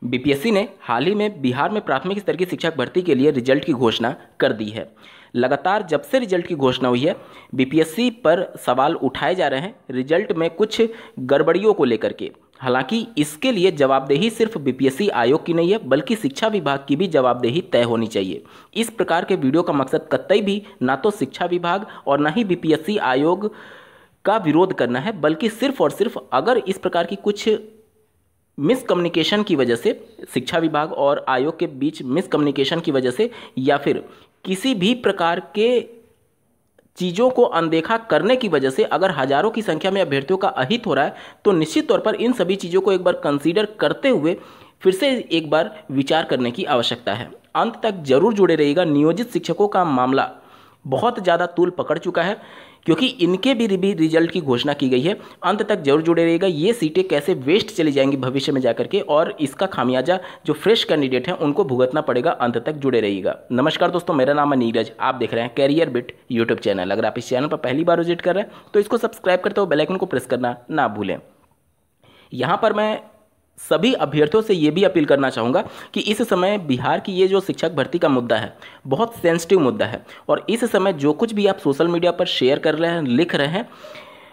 BPSC ने हाल ही में बिहार में प्राथमिक स्तर की शिक्षक भर्ती के लिए रिजल्ट की घोषणा कर दी है। लगातार जब से रिजल्ट की घोषणा हुई है, बीपीएससी पर सवाल उठाए जा रहे हैं रिजल्ट में कुछ गड़बड़ियों को लेकर के। हालांकि इसके लिए जवाबदेही सिर्फ बीपीएससी आयोग की नहीं है, बल्कि शिक्षा विभाग की भी जवाबदेही तय होनी चाहिए। इस प्रकार के वीडियो का मकसद कतई भी ना तो शिक्षा विभाग और ना ही बीपीएससी आयोग का विरोध करना है, बल्कि सिर्फ और सिर्फ अगर इस प्रकार की कुछ मिसकम्युनिकेशन की वजह से, शिक्षा विभाग और आयोग के बीच मिसकम्युनिकेशन की वजह से, या फिर किसी भी प्रकार के चीज़ों को अनदेखा करने की वजह से अगर हजारों की संख्या में अभ्यर्थियों का अहित हो रहा है, तो निश्चित तौर पर इन सभी चीज़ों को एक बार कंसीडर करते हुए फिर से एक बार विचार करने की आवश्यकता है। अंत तक जरूर जुड़े रहिएगा। नियोजित शिक्षकों का मामला बहुत ज़्यादा तूल पकड़ चुका है, क्योंकि इनके भी रिजल्ट की घोषणा की गई है। अंत तक जरूर जुड़े रहिएगा। ये सीटें कैसे वेस्ट चली जाएंगी भविष्य में जाकर के, और इसका खामियाजा जो फ्रेश कैंडिडेट हैं उनको भुगतना पड़ेगा। अंत तक जुड़े रहिएगा। नमस्कार दोस्तों, मेरा नाम है नीरज। आप देख रहे हैं कैरियर बिट यूट्यूब चैनल। अगर आप इस चैनल पर पहली बार विजिट कर रहे हैं तो इसको सब्सक्राइब करते हुए बेल आइकन को प्रेस करना ना भूलें। यहाँ पर मैं सभी अभ्यर्थियों से ये भी अपील करना चाहूँगा कि इस समय बिहार की ये जो शिक्षक भर्ती का मुद्दा है, बहुत सेंसिटिव मुद्दा है, और इस समय जो कुछ भी आप सोशल मीडिया पर शेयर कर रहे हैं, लिख रहे हैं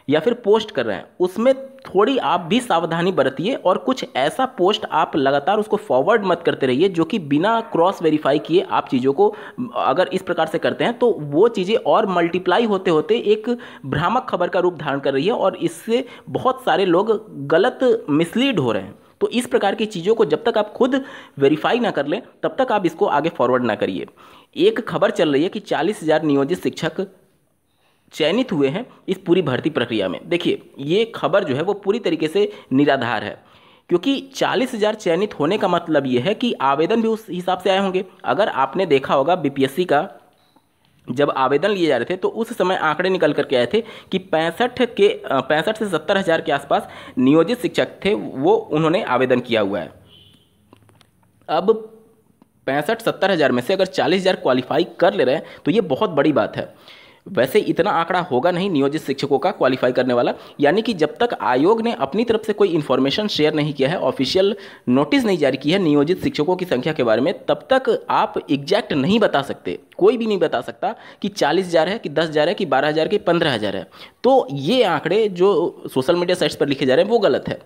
या फिर पोस्ट कर रहे हैं, उसमें थोड़ी आप भी सावधानी बरतिए, और कुछ ऐसा पोस्ट आप लगातार उसको फॉरवर्ड मत करते रहिए जो कि बिना क्रॉस वेरीफाई किए आप चीज़ों को अगर इस प्रकार से करते हैं तो वो चीज़ें और मल्टीप्लाई होते होते एक भ्रामक खबर का रूप धारण कर रही है, और इससे बहुत सारे लोग गलत मिसलीड हो रहे हैं। तो इस प्रकार की चीज़ों को जब तक आप खुद वेरीफाई ना कर लें तब तक आप इसको आगे फॉरवर्ड ना करिए। एक खबर चल रही है कि 40,000 नियोजित शिक्षक चयनित हुए हैं इस पूरी भर्ती प्रक्रिया में। देखिए, ये खबर जो है वो पूरी तरीके से निराधार है, क्योंकि 40,000 चयनित होने का मतलब ये है कि आवेदन भी उस हिसाब से आए होंगे। अगर आपने देखा होगा बीपीएससी का जब आवेदन लिए जा रहे थे तो उस समय आंकड़े निकल करके आए थे कि 65 से 70 हज़ार के आसपास नियोजित शिक्षक थे, वो उन्होंने आवेदन किया हुआ है। अब 65-70 हज़ार में से अगर 40,000 क्वालिफाई कर ले रहे हैं तो ये बहुत बड़ी बात है। वैसे इतना आंकड़ा होगा नहीं नियोजित शिक्षकों का क्वालिफाई करने वाला, यानी कि जब तक आयोग ने अपनी तरफ से कोई इन्फॉर्मेशन शेयर नहीं किया है, ऑफिशियल नोटिस नहीं जारी की है नियोजित शिक्षकों की संख्या के बारे में, तब तक आप एग्जैक्ट नहीं बता सकते। कोई भी नहीं बता सकता कि 40,000 है कि 10,000 है कि 12,000 कि 15,000 है। तो ये आंकड़े जो सोशल मीडिया साइट्स पर लिखे जा रहे हैं वो गलत है।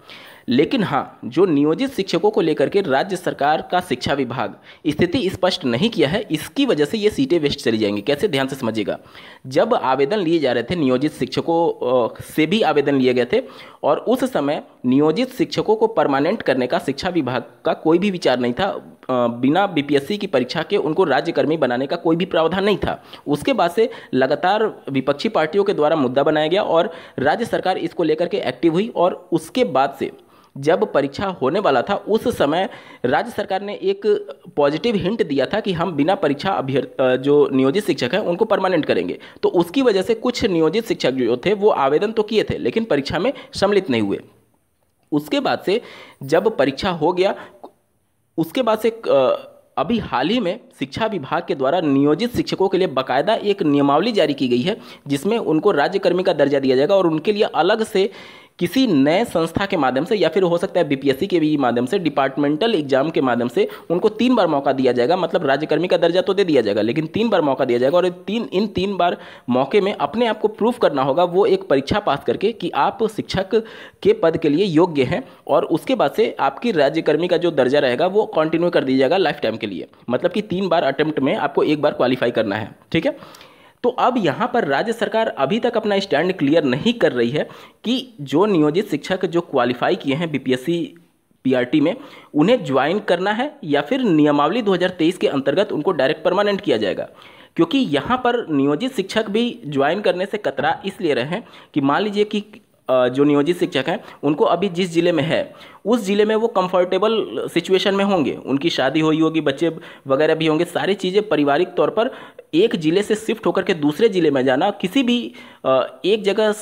लेकिन हाँ, जो नियोजित शिक्षकों को लेकर के राज्य सरकार का शिक्षा विभाग स्थिति स्पष्ट नहीं किया है, इसकी वजह से ये सीटें वेस्ट चली जाएंगी। कैसे, ध्यान से समझिएगा। जब आवेदन लिए जा रहे थे, नियोजित शिक्षकों से भी आवेदन लिए गए थे, और उस समय नियोजित शिक्षकों को परमानेंट करने का शिक्षा विभाग का कोई भी विचार नहीं था। बिना बीपीएससी की परीक्षा के उनको राज्यकर्मी बनाने का कोई भी प्रावधान नहीं था। उसके बाद से लगातार विपक्षी पार्टियों के द्वारा मुद्दा बनाया गया और राज्य सरकार इसको लेकर के एक्टिव हुई, और उसके बाद से जब परीक्षा होने वाला था उस समय राज्य सरकार ने एक पॉजिटिव हिंट दिया था कि हम बिना परीक्षा जो नियोजित शिक्षक हैं उनको परमानेंट करेंगे। तो उसकी वजह से कुछ नियोजित शिक्षक जो थे वो आवेदन तो किए थे लेकिन परीक्षा में सम्मिलित नहीं हुए। उसके बाद से जब परीक्षा हो गया, उसके बाद से अभी हाल ही में शिक्षा विभाग के द्वारा नियोजित शिक्षकों के लिए बाकायदा एक नियमावली जारी की गई है, जिसमें उनको राज्यकर्मी का दर्जा दिया जाएगा, और उनके लिए अलग से किसी नए संस्था के माध्यम से या फिर हो सकता है बीपीएससी के भी माध्यम से, डिपार्टमेंटल एग्जाम के माध्यम से उनको 3 बार मौका दिया जाएगा। मतलब राज्यकर्मी का दर्जा तो दे दिया जाएगा, लेकिन 3 बार मौका दिया जाएगा, और इन 3 बार मौके में अपने आप को प्रूफ करना होगा वो एक परीक्षा पास करके कि आप शिक्षक के पद के लिए योग्य हैं, और उसके बाद से आपकी राज्यकर्मी का जो दर्जा रहेगा वो कंटिन्यू कर दिया जाएगा लाइफ टाइम के लिए। मतलब कि 3 बार अटेम्प्ट में आपको 1 बार क्वालिफाई करना है। ठीक है। तो अब यहाँ पर राज्य सरकार अभी तक अपना स्टैंड क्लियर नहीं कर रही है कि जो नियोजित शिक्षक जो क्वालिफाई किए हैं बीपीएससी पीआरटी में, उन्हें ज्वाइन करना है या फिर नियमावली 2023 के अंतर्गत उनको डायरेक्ट परमानेंट किया जाएगा। क्योंकि यहाँ पर नियोजित शिक्षक भी ज्वाइन करने से कतरा इसलिए रहे हैं कि मान लीजिए कि जो नियोजित शिक्षक हैं उनको अभी जिस जिले में है उस जिले में वो कंफर्टेबल सिचुएशन में होंगे, उनकी शादी हुई होगी, बच्चे वगैरह भी होंगे, सारी चीज़ें पारिवारिक तौर पर एक जिले से शिफ्ट होकर के दूसरे जिले में जाना, किसी भी एक जगह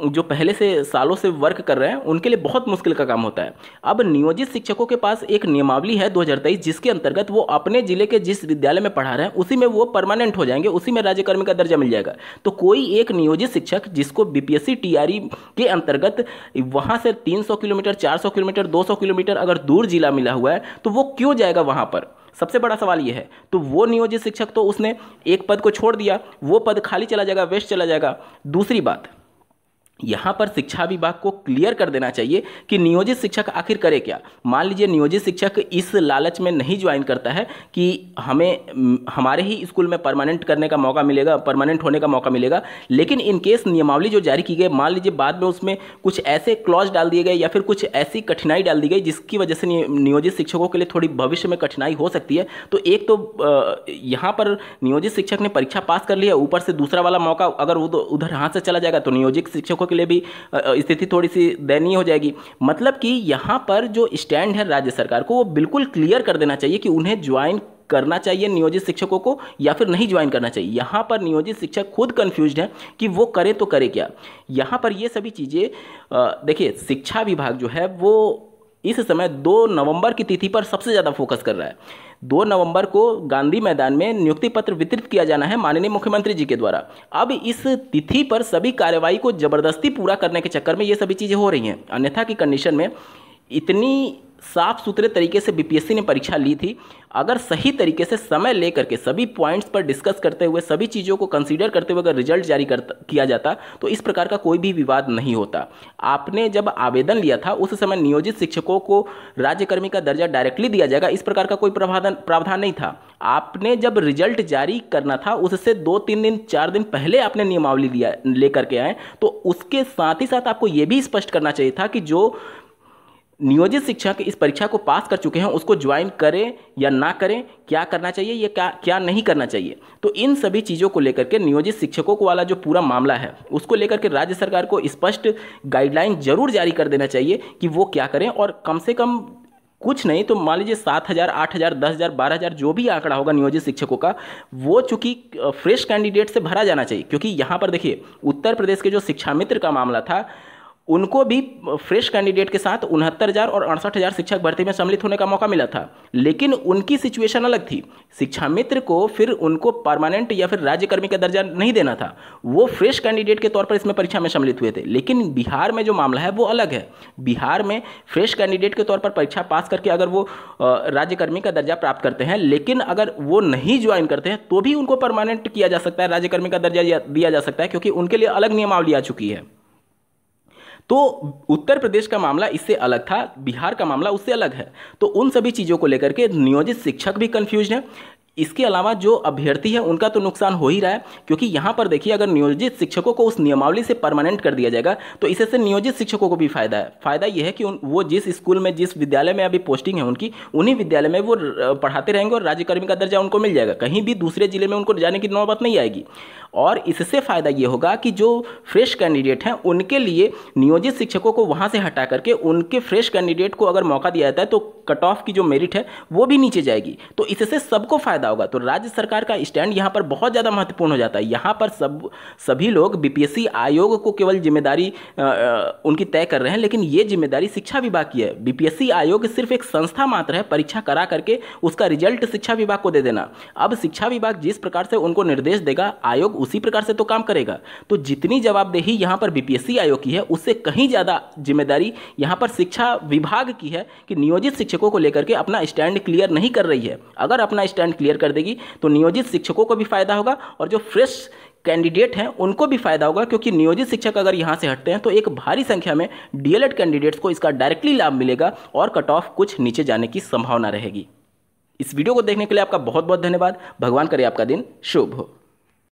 जो पहले से सालों से वर्क कर रहे हैं उनके लिए बहुत मुश्किल का काम होता है। अब नियोजित शिक्षकों के पास एक नियमावली है 2023 जिसके अंतर्गत वो अपने जिले के जिस विद्यालय में पढ़ा रहे हैं उसी में वो परमानेंट हो जाएंगे, उसी में राज्यकर्मी का दर्जा मिल जाएगा। तो कोई एक नियोजित शिक्षक जिसको बीपीएससी टीआरई के अंतर्गत वहाँ से 300 किलोमीटर 400 किलोमीटर 200 किलोमीटर अगर दूर जिला मिला हुआ है तो वो क्यों जाएगा वहाँ पर? सबसे बड़ा सवाल ये है। तो वो नियोजित शिक्षक तो उसने एक पद को छोड़ दिया, वो पद खाली चला जाएगा, वेस्ट चला जाएगा। दूसरी बात, यहाँ पर शिक्षा विभाग को क्लियर कर देना चाहिए कि नियोजित शिक्षक आखिर करे क्या। मान लीजिए नियोजित शिक्षक इस लालच में नहीं ज्वाइन करता है कि हमें हमारे ही स्कूल में परमानेंट करने का मौका मिलेगा, परमानेंट होने का मौका मिलेगा, लेकिन इन केस नियमावली जो जारी की गई, मान लीजिए बाद में उसमें कुछ ऐसे क्लॉज डाल दिए गए या फिर कुछ ऐसी कठिनाई डाल दी गई जिसकी वजह से नियोजित शिक्षकों के लिए थोड़ी भविष्य में कठिनाई हो सकती है। तो एक तो यहाँ पर नियोजित शिक्षक ने परीक्षा पास कर लिया, ऊपर से दूसरा वाला मौका अगर उधर हाथ से चला जाएगा तो नियोजित शिक्षकों के लिए भी स्थिति थोड़ी सी दयनीय हो जाएगी। मतलब कि यहाँ पर जो स्टैंड है राज्य सरकार को, वो बिल्कुल क्लियर कर देना चाहिए कि उन्हें ज्वाइन करना चाहिए नियोजित शिक्षकों को या फिर नहीं ज्वाइन करना चाहिए। यहाँ पर नियोजित शिक्षक खुद कंफ्यूज्ड है कि वो करे तो करे क्या। यहाँ पर ये सभी चीज़ें देखिए, शिक्षा विभाग जो है वो इस समय 2 नवंबर की तिथि पर सबसे ज़्यादा फोकस कर रहा है। 2 नवंबर को गांधी मैदान में नियुक्ति पत्र वितरित किया जाना है माननीय मुख्यमंत्री जी के द्वारा। अब इस तिथि पर सभी कार्रवाई को जबरदस्ती पूरा करने के चक्कर में ये सभी चीज़ें हो रही हैं। अन्यथा की कंडीशन में इतनी साफ सुथरे तरीके से बीपीएससी ने परीक्षा ली थी, अगर सही तरीके से समय लेकर के सभी पॉइंट्स पर डिस्कस करते हुए, सभी चीज़ों को कंसीडर करते हुए अगर रिजल्ट जारी किया जाता तो इस प्रकार का कोई भी विवाद नहीं होता। आपने जब आवेदन लिया था उस समय नियोजित शिक्षकों को राज्यकर्मी का दर्जा डायरेक्टली दिया जाएगा, इस प्रकार का कोई प्रावधान नहीं था। आपने जब रिजल्ट जारी करना था उससे 2-3 दिन 4 दिन पहले आपने नियमावली लेकर के आए, तो उसके साथ ही साथ आपको ये भी स्पष्ट करना चाहिए था कि जो नियोजित शिक्षक इस परीक्षा को पास कर चुके हैं उसको ज्वाइन करें या ना करें, क्या करना चाहिए या क्या नहीं करना चाहिए। तो इन सभी चीज़ों को लेकर के नियोजित शिक्षकों को वाला जो पूरा मामला है उसको लेकर के राज्य सरकार को स्पष्ट गाइडलाइन जरूर जारी कर देना चाहिए कि वो क्या करें। और कम से कम कुछ नहीं तो मान लीजिए 7,000, 8,000, 10,000, 12,000 जो भी आंकड़ा होगा नियोजित शिक्षकों का, वो चूंकि फ्रेश कैंडिडेट से भरा जाना चाहिए। क्योंकि यहाँ पर देखिए, उत्तर प्रदेश के जो शिक्षा मित्र का मामला था उनको भी फ्रेश कैंडिडेट के साथ 69,000 और 68,000 शिक्षक भर्ती में सम्मिलित होने का मौका मिला था, लेकिन उनकी सिचुएशन अलग थी। शिक्षा मित्र को फिर उनको परमानेंट या फिर राज्यकर्मी का दर्जा नहीं देना था, वो फ्रेश कैंडिडेट के तौर पर इसमें परीक्षा में सम्मिलित हुए थे। लेकिन बिहार में जो मामला है वो अलग है। बिहार में फ्रेश कैंडिडेट के तौर पर परीक्षा पास करके अगर वो राज्यकर्मी का दर्जा प्राप्त करते हैं, लेकिन अगर वो नहीं ज्वाइन करते हैं तो भी उनको परमानेंट किया जा सकता है, राज्यकर्मी का दर्जा दिया जा सकता है, क्योंकि उनके लिए अलग नियमावली आ चुकी है। तो उत्तर प्रदेश का मामला इससे अलग था, बिहार का मामला उससे अलग है। तो उन सभी चीज़ों को लेकर के नियोजित शिक्षक भी कंफ्यूज हैं। इसके अलावा जो अभ्यर्थी है उनका तो नुकसान हो ही रहा है, क्योंकि यहाँ पर देखिए अगर नियोजित शिक्षकों को उस नियमावली से परमानेंट कर दिया जाएगा तो इससे नियोजित शिक्षकों को भी फायदा है। फायदा ये है कि वो जिस स्कूल में, जिस विद्यालय में अभी पोस्टिंग है उनकी, उन्हीं विद्यालय में वो पढ़ाते रहेंगे और राज्यकर्मी का दर्जा उनको मिल जाएगा, कहीं भी दूसरे जिले में उनको जाने की नौबत नहीं आएगी। और इससे फायदा ये होगा कि जो फ्रेश कैंडिडेट हैं उनके लिए नियोजित शिक्षकों को वहाँ से हटा करके उनके फ्रेश कैंडिडेट को अगर मौका दिया जाता है तो कट ऑफ की जो मेरिट है वो भी नीचे जाएगी। तो इससे सबको फायदा होगा। तो राज्य सरकार का स्टैंड यहाँ पर बहुत ज़्यादा महत्वपूर्ण हो जाता है। यहाँ पर सभी लोग बीपीएससी आयोग को केवल जिम्मेदारी उनकी तय कर रहे हैं, लेकिन ये जिम्मेदारी शिक्षा विभाग की है। बीपीएससी आयोग सिर्फ एक संस्था मात्र है, परीक्षा करा करके उसका रिजल्ट शिक्षा विभाग को दे देना। अब शिक्षा विभाग जिस प्रकार से उनको निर्देश देगा, आयोग उसी प्रकार से तो काम करेगा। तो जितनी जवाबदेही यहाँ पर बीपीएससी आयोग की है उससे कहीं ज़्यादा जिम्मेदारी यहाँ पर शिक्षा विभाग की है कि नियोजित शिक्षकों को लेकर के अपना स्टैंड क्लियर नहीं कर रही है। अगर अपना स्टैंड क्लियर कर देगी तो नियोजित शिक्षकों को भी फायदा होगा और जो फ्रेश कैंडिडेट हैं उनको भी फायदा होगा, क्योंकि नियोजित शिक्षक अगर यहाँ से हटते हैं तो एक भारी संख्या में डीएलएड कैंडिडेट्स को इसका डायरेक्टली लाभ मिलेगा और कट ऑफ कुछ नीचे जाने की संभावना रहेगी। इस वीडियो को देखने के लिए आपका बहुत बहुत धन्यवाद। भगवान करे आपका दिन शुभ हो।